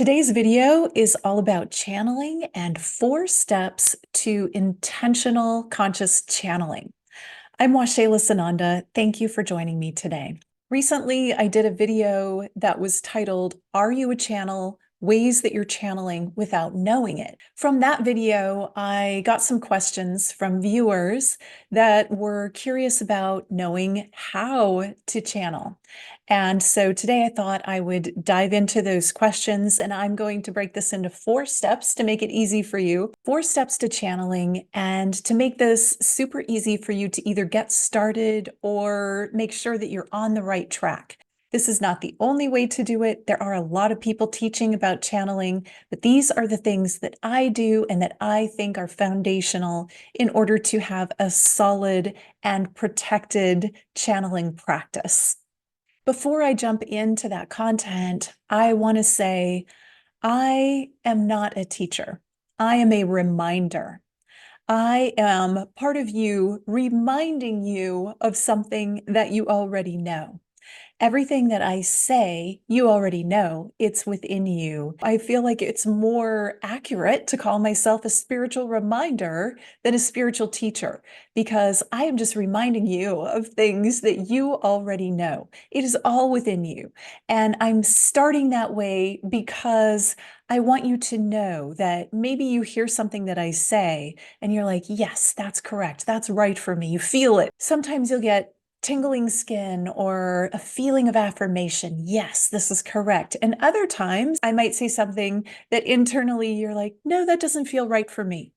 Today's video is all about channeling and 4 steps to intentional conscious channeling. I'm Waxéla Sananda. Thank you for joining me today. Recently, I did a video that was titled, Are You a Channel? Ways that you're channeling without knowing it. From that video, I got some questions from viewers that were curious about knowing how to channel. And so today I thought I would dive into those questions, and I'm going to break this into 4 steps to make it easy for you. 4 steps to channeling, and to make this super easy for you to either get started or make sure that you're on the right track. This is not the only way to do it. There are a lot of people teaching about channeling, but these are the things that I do and that I think are foundational in order to have a solid and protected channeling practice. Before I jump into that content, I want to say I am not a teacher. I am a reminder. I am part of you reminding you of something that you already know. Everything that I say, you already know. It's within you. I feel like it's more accurate to call myself a spiritual reminder than a spiritual teacher, because I am just reminding you of things that you already know. It is all within you. And I'm starting that way because I want you to know that maybe you hear something that I say and you're like, yes, that's correct. That's right for me. You feel it. Sometimes you'll get tingling skin or a feeling of affirmation. Yes, this is correct. And other times I might say something that internally you're like, no, that doesn't feel right for me.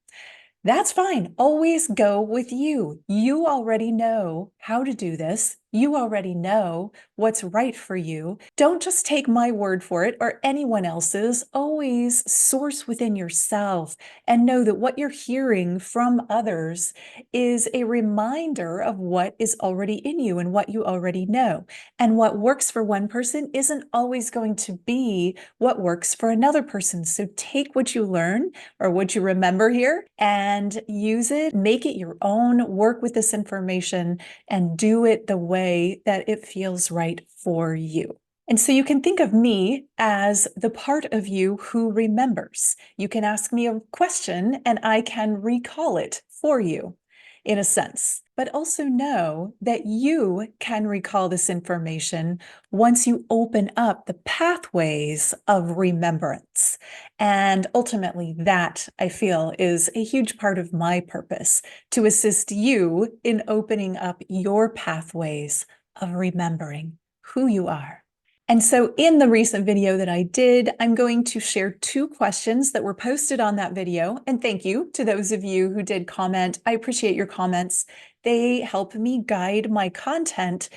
That's fine. Always go with you. You already know how to do this. You already know what's right for you. Don't just take my word for it or anyone else's. Always source within yourself and know that what you're hearing from others is a reminder of what is already in you and what you already know. And what works for one person isn't always going to be what works for another person. So take what you learn or what you remember here and use it, make it your own, work with this information, and do it the way that it feels right for you. And so you can think of me as the part of you who remembers. You can ask me a question and I can recall it for you, in a sense. But also know that you can recall this information once you open up the pathways of remembrance. And ultimately, that I feel is a huge part of my purpose, to assist you in opening up your pathways of remembering who you are. And so in the recent video that I did, I'm going to share 2 questions that were posted on that video. And thank you to those of you who did comment. I appreciate your comments. They help me guide my content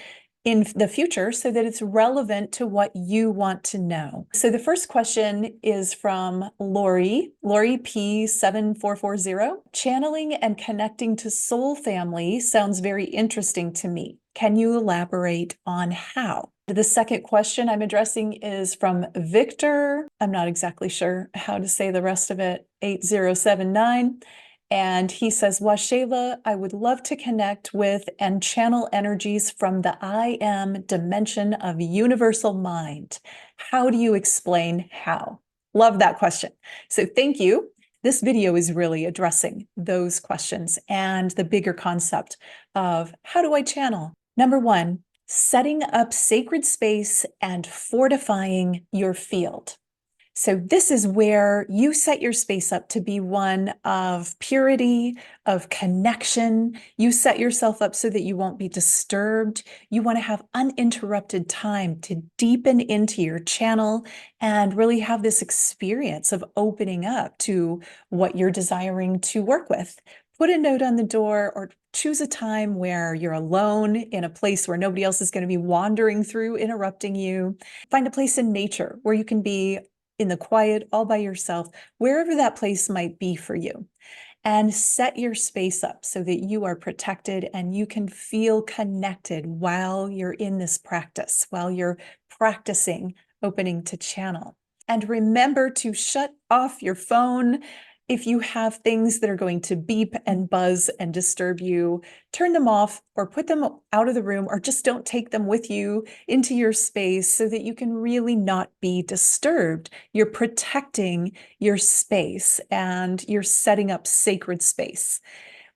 in the future so that it's relevant to what you want to know. So the first question is from Lori P7440. Channeling and connecting to soul family sounds very interesting to me. Can you elaborate on how? The second question I'm addressing is from Victor. I'm not exactly sure how to say the rest of it, 8079. And he says, Waxela, I would love to connect with and channel energies from the I am dimension of universal mind. How do you explain how? Love that question. So thank you. This video is really addressing those questions and the bigger concept of how do I channel? Number 1, setting up sacred space and fortifying your field. So this is where you set your space up to be one of purity, of connection. You set yourself up so that you won't be disturbed. You want to have uninterrupted time to deepen into your channel and really have this experience of opening up to what you're desiring to work with. Put a note on the door or choose a time where you're alone in a place where nobody else is going to be wandering through, interrupting you. Find a place in nature where you can be in the quiet, all by yourself, wherever that place might be for you. And set your space up so that you are protected and you can feel connected while you're in this practice, while you're practicing opening to channel. And remember to shut off your phone, If you have things that are going to beep and buzz and disturb you, turn them off or put them out of the room, or just don't take them with you into your space so that you can really not be disturbed. You're protecting your space and you're setting up sacred space.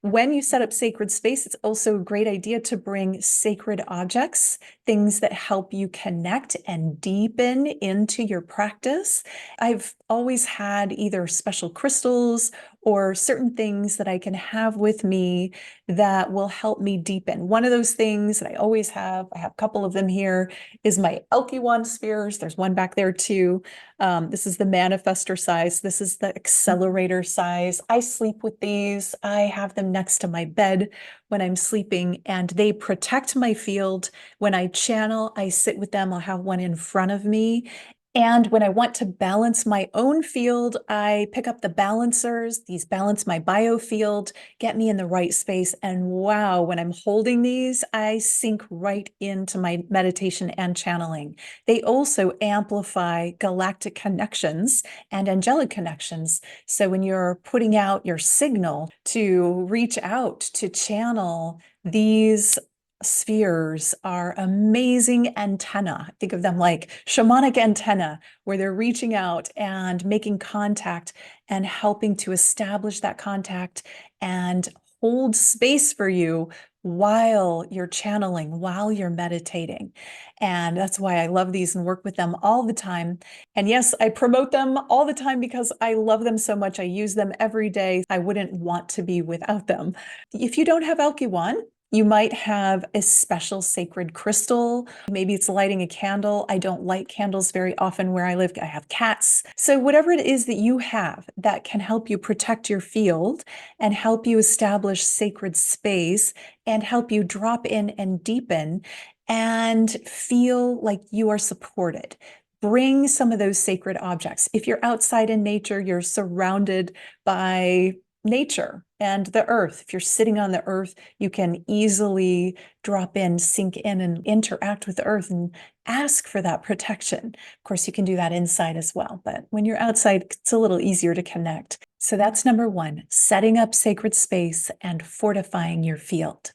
When you set up sacred space, it's also a great idea to bring sacred objects, things that help you connect and deepen into your practice. I've always had either special crystals or certain things that I can have with me that will help me deepen. One of those things that I always have, I have a couple of them here, is my Alchemy spheres. There's one back there too. This is the manifester size. This is the accelerator size. I sleep with these. I have them next to my bed when I'm sleeping, and they protect my field. When I channel, I sit with them. I'll have one in front of me. And when I want to balance my own field, I pick up the balancers. These balance my biofield, get me in the right space. And wow, when I'm holding these, I sink right into my meditation and channeling. They also amplify galactic connections and angelic connections. So when you're putting out your signal to reach out, to channel, these spheres are amazing antenna. Think of them like shamanic antenna, where they're reaching out and making contact and helping to establish that contact and hold space for you while you're channeling, while you're meditating. And that's why I love these and work with them all the time. And yes, I promote them all the time because I love them so much. I use them every day. I wouldn't want to be without them. If you don't have Alchemy, you might have a special sacred crystal. Maybe it's lighting a candle. I don't light candles very often where I live. I have cats. So whatever it is that you have that can help you protect your field and help you establish sacred space and help you drop in and deepen and feel like you are supported. Bring some of those sacred objects. If you're outside in nature, you're surrounded by nature and the earth. If you're sitting on the earth, you can easily drop in, sink in, and interact with the earth and ask for that protection. Of course, you can do that inside as well, but when you're outside, it's a little easier to connect. So that's number one, setting up sacred space and fortifying your field.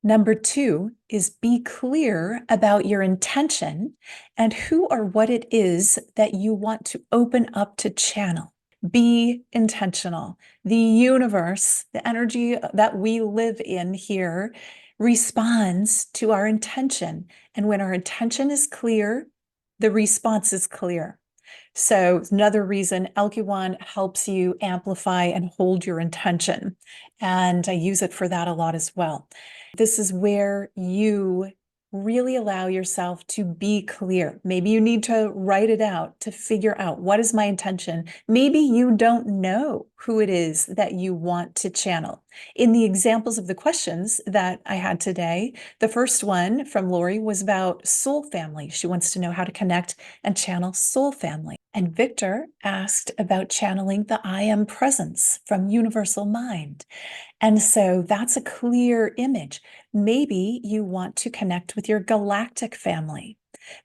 Number two is be clear about your intention and who or what it is that you want to open up to channel. Be intentional. The universe, the energy that we live in here, responds to our intention. And when our intention is clear, the response is clear. So another reason Alchemy helps you amplify and hold your intention. And I use it for that a lot as well. This is where you really allow yourself to be clear. Maybe you need to write it out to figure out, what is my intention? Maybe you don't know who it is that you want to channel. In the examples of the questions that I had today, the first one from Lori was about soul family. She wants to know how to connect and channel soul family. And Victor asked about channeling the I am presence from universal mind. And so that's a clear image. Maybe you want to connect with your galactic family.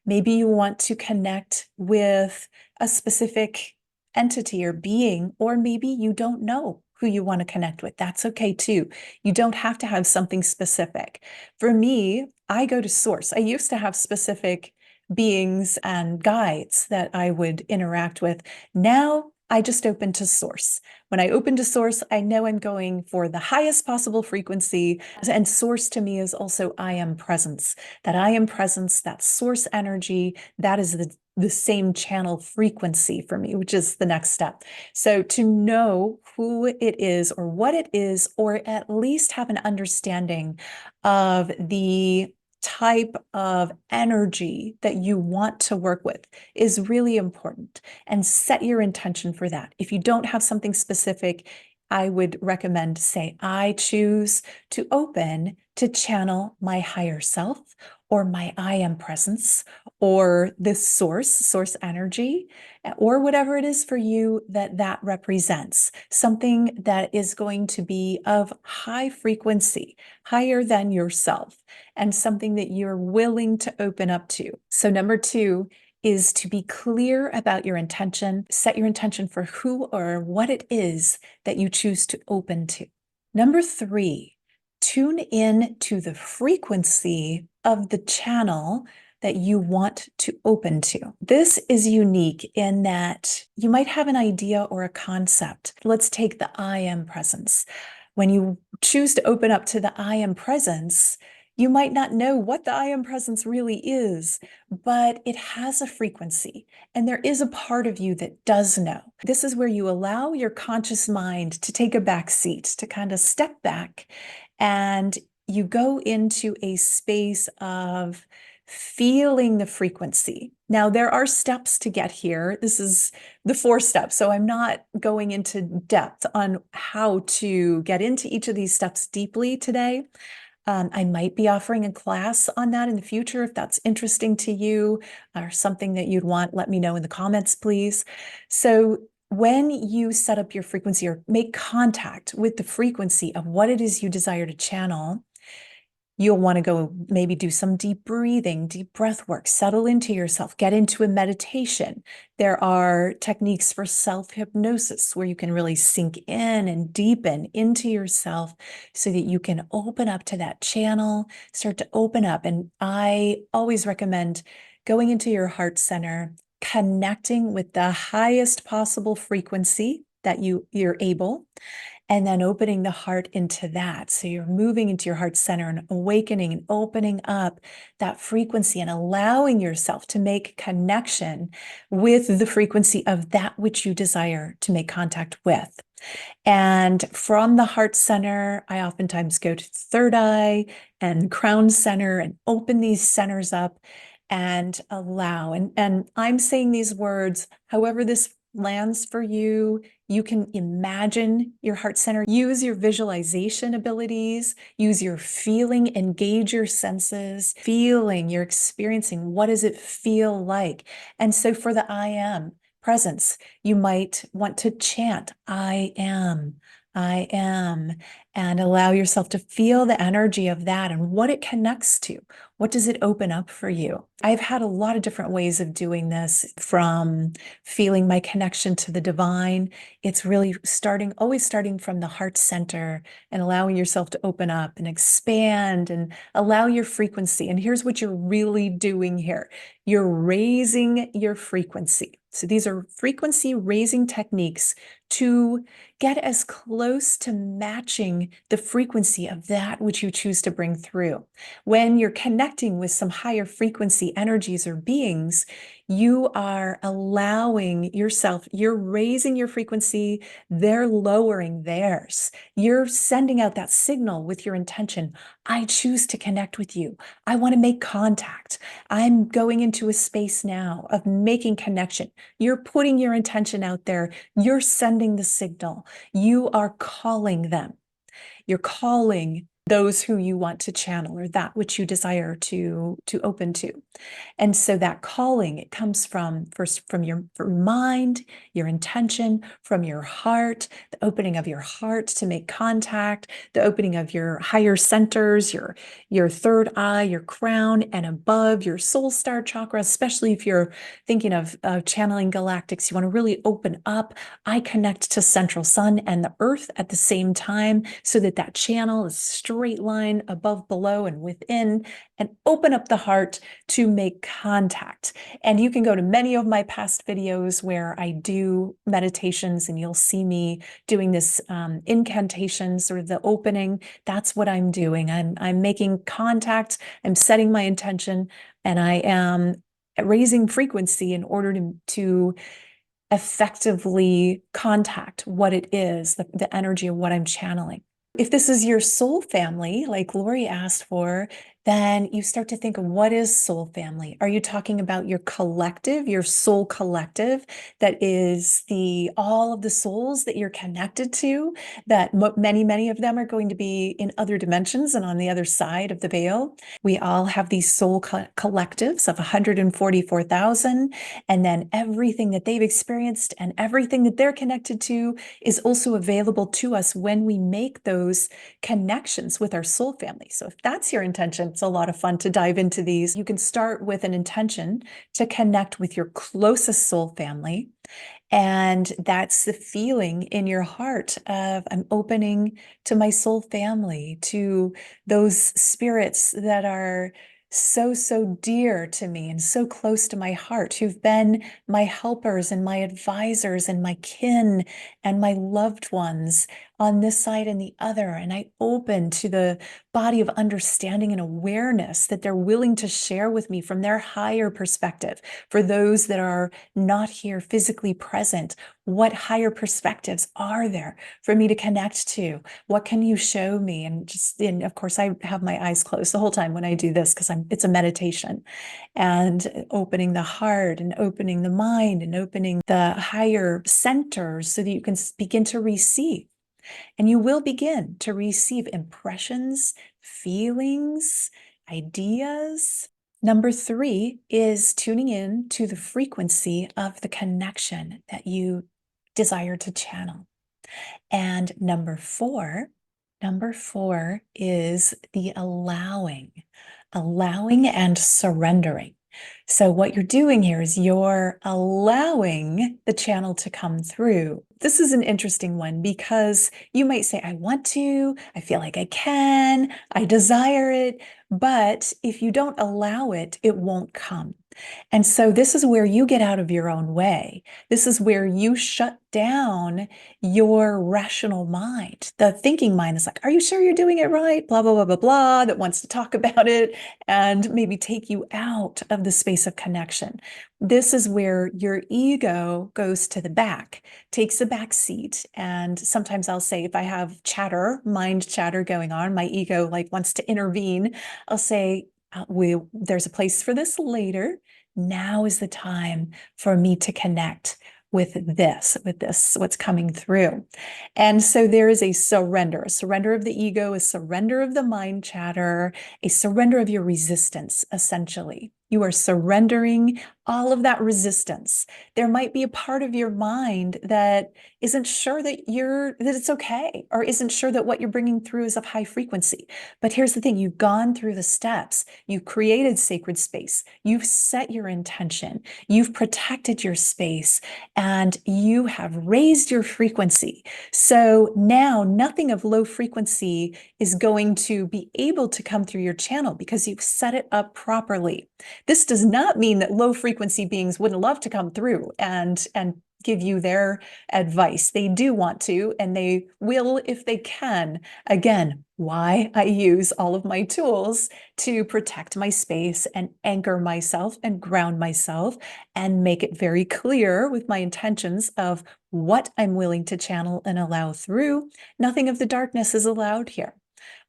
Maybe you want to connect with a specific entity or being, or maybe you don't know who you want to connect with. That's okay too. You don't have to have something specific. For me, I go to source. I used to have specific beings and guides that I would interact with. Now I just open to source. When I open to source, I know I'm going for the highest possible frequency. And source to me is also I am presence. That I am presence, that source energy, that is the same channel frequency for me, which is the next step. So to know who it is or what it is, or at least have an understanding of the type of energy that you want to work with is really important, and set your intention for that. If you don't have something specific, I would recommend say, I choose to open to channel my higher self or my I am presence or the source energy, or whatever it is for you that represents something that is going to be of high frequency, higher than yourself, and something that you're willing to open up to. So number two is to be clear about your intention, set your intention for who or what it is that you choose to open to. Number 3, tune in to the frequency of the channel that you want to open to. This is unique in that you might have an idea or a concept. Let's take the I am presence. When you choose to open up to the I am presence, you might not know what the I am presence really is, but it has a frequency, and there is a part of you that does know. This is where you allow your conscious mind to take a back seat, to kind of step back, and you go into a space of feeling the frequency. Now, there are steps to get here. This is the 4 steps, so I'm not going into depth on how to get into each of these steps deeply today. I might be offering a class on that in the future. If that's interesting to you or something that you'd want, let me know in the comments, please. So when you set up your frequency or make contact with the frequency of what it is you desire to channel, you'll want to go maybe do some deep breathing, deep breath work, settle into yourself, get into a meditation. There are techniques for self-hypnosis where you can really sink in and deepen into yourself so that you can open up to that channel, start to open up. And I always recommend going into your heart center, connecting with the highest possible frequency that you're able, and then opening the heart into that. So you're moving into your heart center and awakening and opening up that frequency and allowing yourself to make connection with the frequency of that which you desire to make contact with. And from the heart center, I oftentimes go to the third eye and crown center and open these centers up and allow. And I'm saying these words, however this lands for you. You can imagine your heart center, use your visualization abilities, use your feeling, engage your senses, feeling, you're experiencing, what does it feel like? And so for the I am presence, you might want to chant, I am, and allow yourself to feel the energy of that and what it connects to. What does it open up for you? I've had a lot of different ways of doing this, from feeling my connection to the divine. It's really always starting from the heart center and allowing yourself to open up and expand and allow your frequency. And here's what you're really doing here. You're raising your frequency. So these are frequency raising techniques to get as close to matching the frequency of that which you choose to bring through. When you're connecting with some higher frequency energies or beings, you are allowing yourself, you're raising your frequency, they're lowering theirs. You're sending out that signal with your intention. I choose to connect with you. I want to make contact. I'm going into a space now of making connection. You're putting your intention out there. You're sending the signal. You are calling them. You're calling those who you want to channel or that which you desire to open to. And so that calling, it comes first from your mind, your intention, from your heart, the opening of your heart to make contact, the opening of your higher centers, your third eye, your crown, and above your soul star chakra, especially if you're thinking of channeling galactics. You want to really open up. I connect to central sun and the earth at the same time so that that channel is straight line above, below, and within, and open up the heart to make contact. And you can go to many of my past videos where I do meditations, and you'll see me doing this incantation, sort of the opening. That's what I'm doing. I'm making contact, I'm setting my intention, and I am raising frequency in order to effectively contact what it is, the energy of what I'm channeling. If this is your soul family, like Lori asked for, then you start to think of, what is soul family? Are you talking about your collective, your soul collective, that is all of the souls that you're connected to, that many of them are going to be in other dimensions and on the other side of the veil? We all have these soul collectives of 144,000, and then everything that they've experienced and everything that they're connected to is also available to us when we make those connections with our soul family. So if that's your intention, It's a lot of fun to dive into these. You can start with an intention to connect with your closest soul family. And that's the feeling in your heart of I'm opening to my soul family, to those spirits that are so, so dear to me and so close to my heart, who've been my helpers and my advisors and my kin and my loved ones on this side and the other. And I open to the body of understanding and awareness that they're willing to share with me from their higher perspective. For those that are not here physically present, what higher perspectives are there for me to connect to? What can you show me? And of course, I have my eyes closed the whole time when I do this because it's a meditation, and opening the heart and opening the mind and opening the higher centers so that you can begin to receive. And you will begin to receive impressions, feelings, ideas. Number 3 is tuning in to the frequency of the connection that you desire to channel. And number four is the allowing and surrendering. So what you're doing here is you're allowing the channel to come through. This is an interesting one because you might say, I want to, I feel like I can, I desire it, but if you don't allow it, it won't come. And so this is where you get out of your own way. This is where you shut down your rational mind. The thinking mind is like, are you sure you're doing it right? Blah, blah, blah, blah, blah, that wants to talk about it and maybe take you out of the space of connection. This is where your ego goes to the back, takes a back seat. And sometimes I'll say, if I have mind chatter going on, my ego like wants to intervene, I'll say, there's a place for this later. Now is the time for me to connect with this, what's coming through. And so there is a surrender of the ego, a surrender of the mind chatter, a surrender of your resistance, essentially. You are surrendering all of that resistance. There might be a part of your mind that isn't sure that it's okay, or isn't sure that what you're bringing through is of high frequency. But here's the thing, you've gone through the steps. You've created sacred space. You've set your intention. You've protected your space, and you have raised your frequency. So now nothing of low frequency is going to be able to come through your channel because you've set it up properly. This does not mean that low frequency beings wouldn't love to come through and give you their advice. They do want to, and they will if they can. Again, why I use all of my tools to protect my space and anchor myself and ground myself and make it very clear with my intentions of what I'm willing to channel and allow through. Nothing of the darkness is allowed here.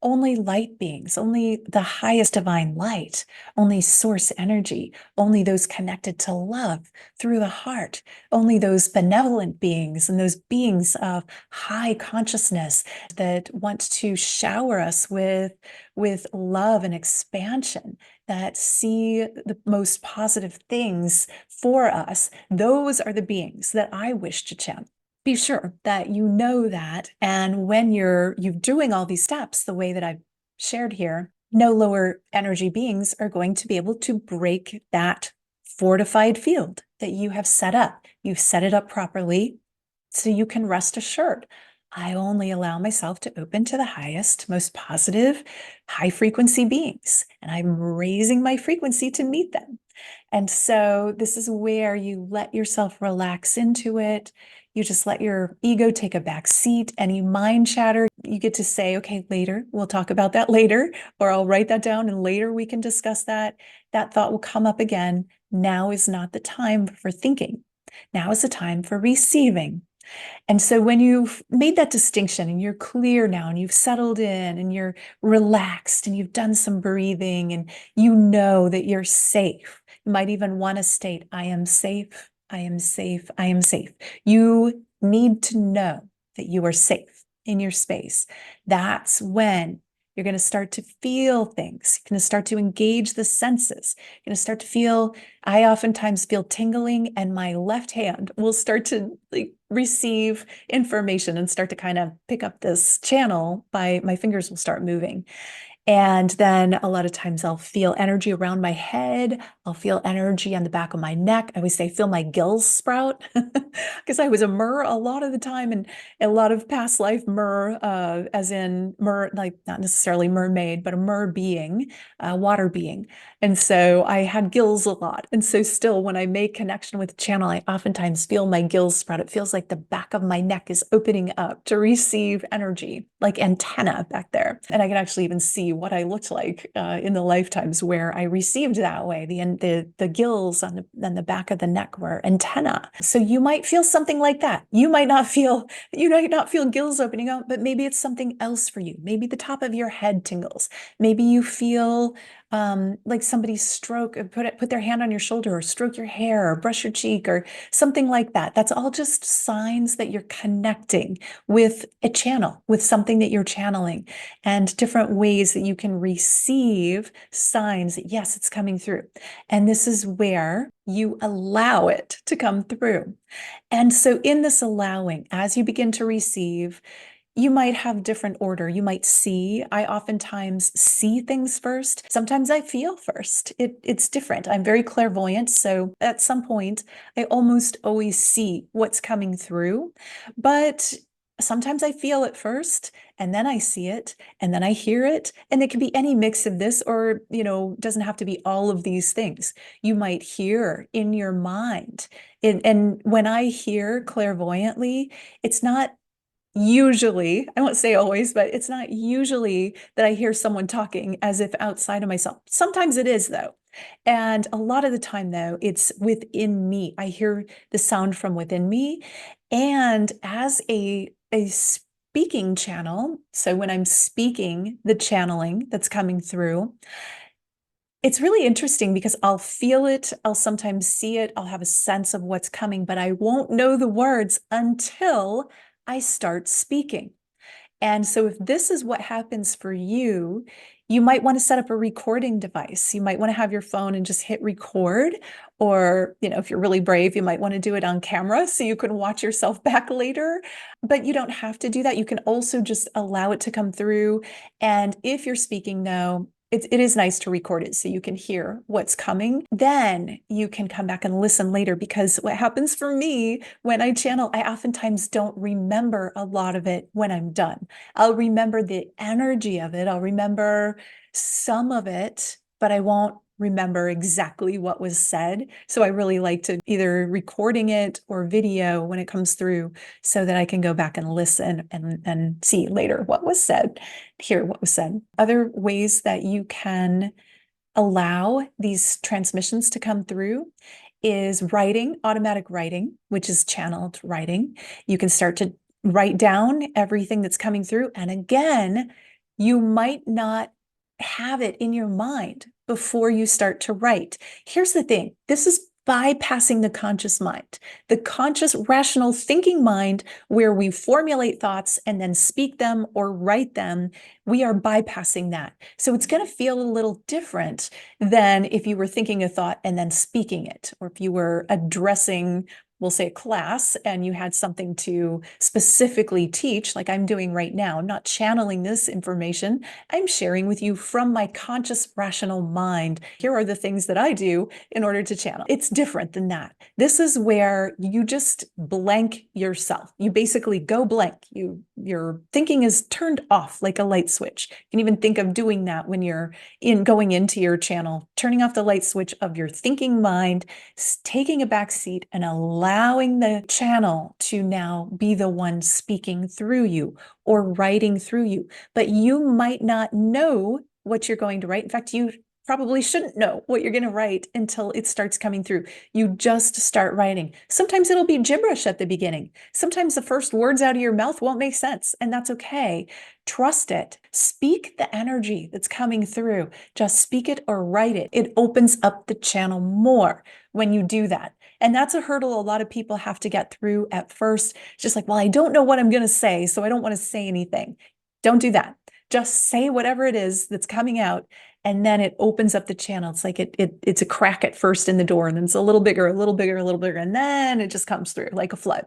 Only light beings, only the highest divine light, only source energy, only those connected to love through the heart, only those benevolent beings and those beings of high consciousness that want to shower us with love and expansion, that see the most positive things for us. Those are the beings that I wish to channel. Be sure that you know that. And when you're doing all these steps, the way that I've shared here, no lower energy beings are going to be able to break that fortified field that you have set up. You've set it up properly, so you can rest assured. I only allow myself to open to the highest, most positive, high frequency beings, and I'm raising my frequency to meet them. And so this is where you let yourself relax into it. You just let your ego take a back seat. Any mind chatter, you get to say, okay, later, we'll talk about that later, or I'll write that down and later we can discuss that. That thought will come up again. Now is not the time for thinking. Now is the time for receiving. And so when you've made that distinction and you're clear now and you've settled in and you're relaxed and you've done some breathing and you know that you're safe, you might even want to state, I am safe, I am safe, I am safe. You need to know that you are safe in your space. That's when you're going to start to feel things. You're going to start to engage the senses. You're going to start to feel, I oftentimes feel tingling, and my left hand will start to receive information and start to kind of pick up this channel. My fingers will start moving. And then a lot of times I'll feel energy around my head. I'll feel energy on the back of my neck. I always say, feel my gills sprout because I was a mer a lot of the time, and a lot of past life mer, as in mer, like not necessarily mermaid, but a mer being, water being. And so I had gills a lot. And so still, when I make connection with the channel, I oftentimes feel my gills sprout. It feels like the back of my neck is opening up to receive energy, like antenna back there. And I can actually even see what I looked like in the lifetimes where I received that way. The gills on the back of the neck were antenna. So you might feel something like that. You might not feel gills opening up, but maybe it's something else for you. Maybe the top of your head tingles. Maybe you feel like somebody put their hand on your shoulder, or stroke your hair, or brush your cheek, or something like that. That's all just signs that you're connecting with a channel, with something that you're channeling, and different ways that you can receive signs that, yes, it's coming through. And this is where you allow it to come through. And so in this allowing, as you begin to receive, you might have different order. You might see. I oftentimes see things first. Sometimes I feel first. It's different. I'm very clairvoyant. So at some point, I almost always see what's coming through. But sometimes I feel it first, and then I see it, and then I hear it. And it can be any mix of this, or, doesn't have to be all of these things. You might hear in your mind. And when I hear clairvoyantly, it's not usually, I won't say always, but it's not usually that I hear someone talking as if outside of myself. Sometimes it is, though. And a lot of the time, though, it's within me. I hear the sound from within me. And as a speaking channel, so when I'm speaking the channeling that's coming through, it's really interesting because I'll feel it, I'll sometimes see it, I'll have a sense of what's coming, but I won't know the words until I start speaking. And so if this is what happens for you, you might want to set up a recording device. You might want to have your phone and just hit record. Or, if you're really brave, you might want to do it on camera so you can watch yourself back later. But you don't have to do that. You can also just allow it to come through. And if you're speaking, though, it is nice to record it so you can hear what's coming. Then you can come back and listen later, because what happens for me when I channel, I oftentimes don't remember a lot of it when I'm done. I'll remember the energy of it. I'll remember some of it, but I won't remember exactly what was said. So I really like to either recording it or video when it comes through, so that I can go back and listen and see later what was said, hear what was said. Other ways that you can allow these transmissions to come through is writing, automatic writing, which is channeled writing. You can start to write down everything that's coming through. And again, you might not have it in your mind before you start to write. Here's the thing. This is bypassing the conscious mind, the conscious, rational thinking mind, where we formulate thoughts and then speak them or write them. We are bypassing that. So it's going to feel a little different than if you were thinking a thought and then speaking it, or if you were addressing, we'll say, a class, and you had something to specifically teach, like I'm doing right now. I'm not channeling this information. I'm sharing with you from my conscious, rational mind. Here are the things that I do in order to channel. It's different than that. This is where you just blank yourself. You basically go blank. Your thinking is turned off like a light switch. You can even think of doing that when you're going into your channel, turning off the light switch of your thinking mind, taking a back seat and allowing the channel to now be the one speaking through you or writing through you. But you might not know what you're going to write. In fact, you probably shouldn't know what you're going to write until it starts coming through. You just start writing. Sometimes it'll be gibberish at the beginning. Sometimes the first words out of your mouth won't make sense, and that's okay. Trust it. Speak the energy that's coming through. Just speak it or write it. It opens up the channel more when you do that. And that's a hurdle a lot of people have to get through at first. It's just like, well, I don't know what I'm going to say, so I don't want to say anything. Don't do that. Just say whatever it is that's coming out, and then it opens up the channel. It's like it's a crack at first in the door, and then it's a little bigger, a little bigger, a little bigger, and then it just comes through like a flood.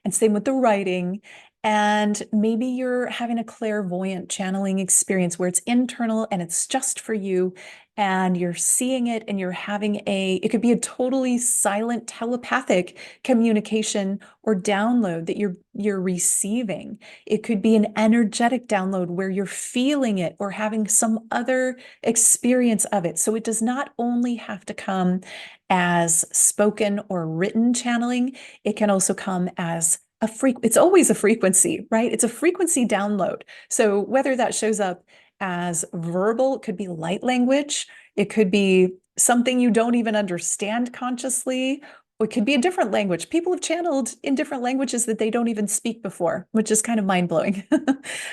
And same with the writing. And maybe you're having a clairvoyant channeling experience where it's internal and it's just for you, and you're seeing it and you're having it could be a totally silent telepathic communication or download that you're receiving. It could be an energetic download where you're feeling it or having some other experience of it. So it does not only have to come as spoken or written channeling, it can also come as it's always a frequency, right? It's a frequency download. So whether that shows up as verbal, it could be light language, it could be something you don't even understand consciously, or it could be a different language. People have channeled in different languages that they don't even speak before, which is kind of mind-blowing.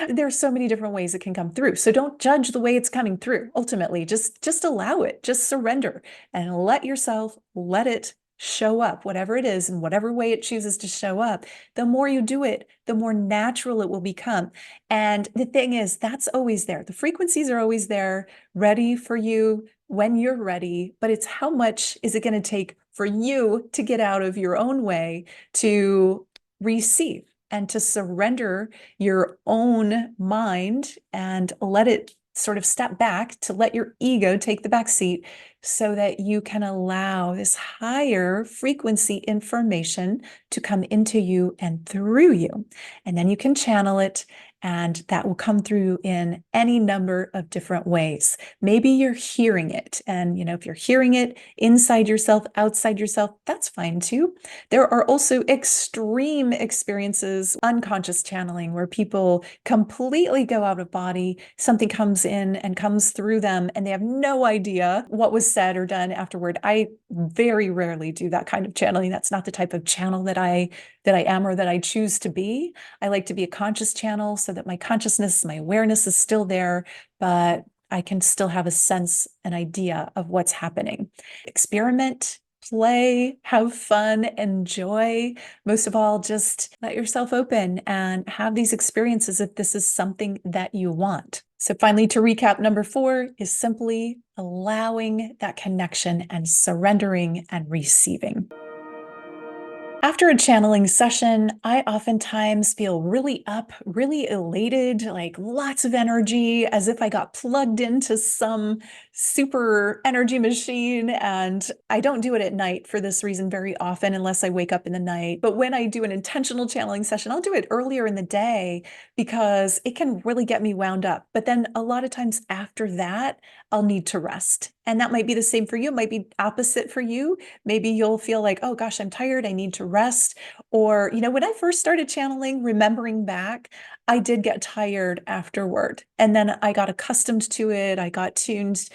There are so many different ways it can come through. So don't judge the way it's coming through. Ultimately, just allow it, just surrender and let it show up, whatever it is, in whatever way it chooses to show up. The more you do it, the more natural it will become. And the thing is, that's always there. The frequencies are always there, ready for you when you're ready, but it's how much is it going to take for you to get out of your own way to receive and to surrender your own mind and let it sort of step back, to let your ego take the back seat so that you can allow this higher frequency information to come into you and through you. And then you can channel it, and that will come through in any number of different ways. Maybe you're hearing it, and if you're hearing it inside yourself, outside yourself, that's fine too. There are also extreme experiences, unconscious channeling, where people completely go out of body. Something comes in and comes through them, and they have no idea what was said or done afterward. I very rarely do that kind of channeling. That's not the type of channel that I am or that I choose to be. I like to be a conscious channel so that my consciousness, my awareness is still there, but I can still have a sense, an idea of what's happening. Experiment, play, have fun, enjoy. Most of all, just let yourself open and have these experiences if this is something that you want. So finally, to recap, number 4 is simply allowing that connection and surrendering and receiving. After a channeling session, I oftentimes feel really up, really elated, like lots of energy, as if I got plugged into some super energy machine. And I don't do it at night for this reason very often, unless I wake up in the night. But when I do an intentional channeling session, I'll do it earlier in the day because it can really get me wound up. But then a lot of times after that, I'll need to rest. And that might be the same for you. It might be opposite for you. Maybe you'll feel like, oh gosh, I'm tired, I need to rest. Or, when I first started channeling, remembering back, I did get tired afterward. And then I got accustomed to it. I got tuned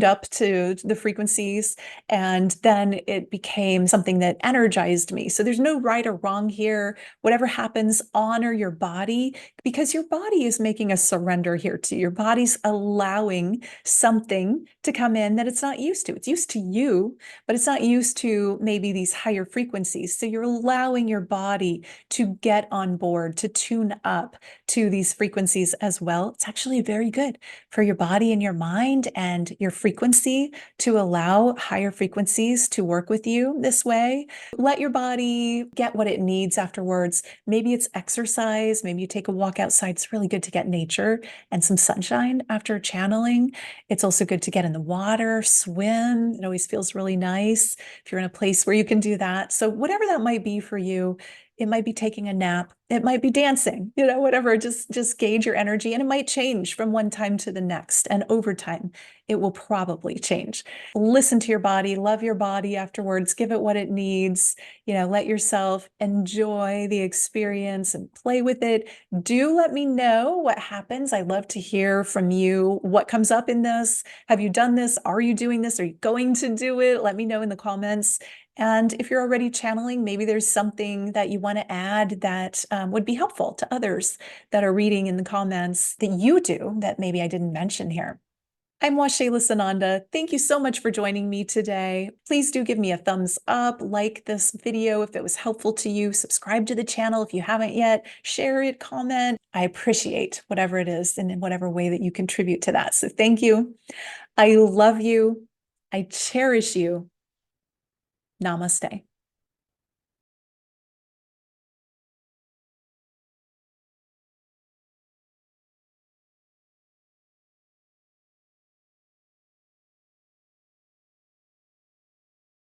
up to the frequencies. And then it became something that energized me. So there's no right or wrong here. Whatever happens, honor your body, because your body is making a surrender here too. Your body's allowing something to come in that it's not used to. It's used to you, but it's not used to maybe these higher frequencies. So you're allowing your body to get on board, to tune up to these frequencies as well. It's actually very good for your body and your mind and your frequency to allow higher frequencies to work with you this way. Let your body get what it needs afterwards. Maybe it's exercise. Maybe you take a walk outside. It's really good to get nature and some sunshine after channeling. It's also good to get in the water, swim. It always feels really nice if you're in a place where you can do that. So whatever that might be for you, it might be taking a nap, it might be dancing, whatever, just gauge your energy, and it might change from one time to the next. And over time, it will probably change. Listen to your body, love your body afterwards, give it what it needs, let yourself enjoy the experience and play with it. Do let me know what happens. I love to hear from you. What comes up in this? Have you done this? Are you doing this? Are you going to do it? Let me know in the comments. And if you're already channeling, maybe there's something that you want to add that would be helpful to others that are reading in the comments that you do that maybe I didn't mention here. I'm Waxéla Sananda. Thank you so much for joining me today. Please do give me a thumbs up, like this video if it was helpful to you, subscribe to the channel if you haven't yet, share it, comment. I appreciate whatever it is and in whatever way that you contribute to that. So thank you. I love you. I cherish you. Namaste.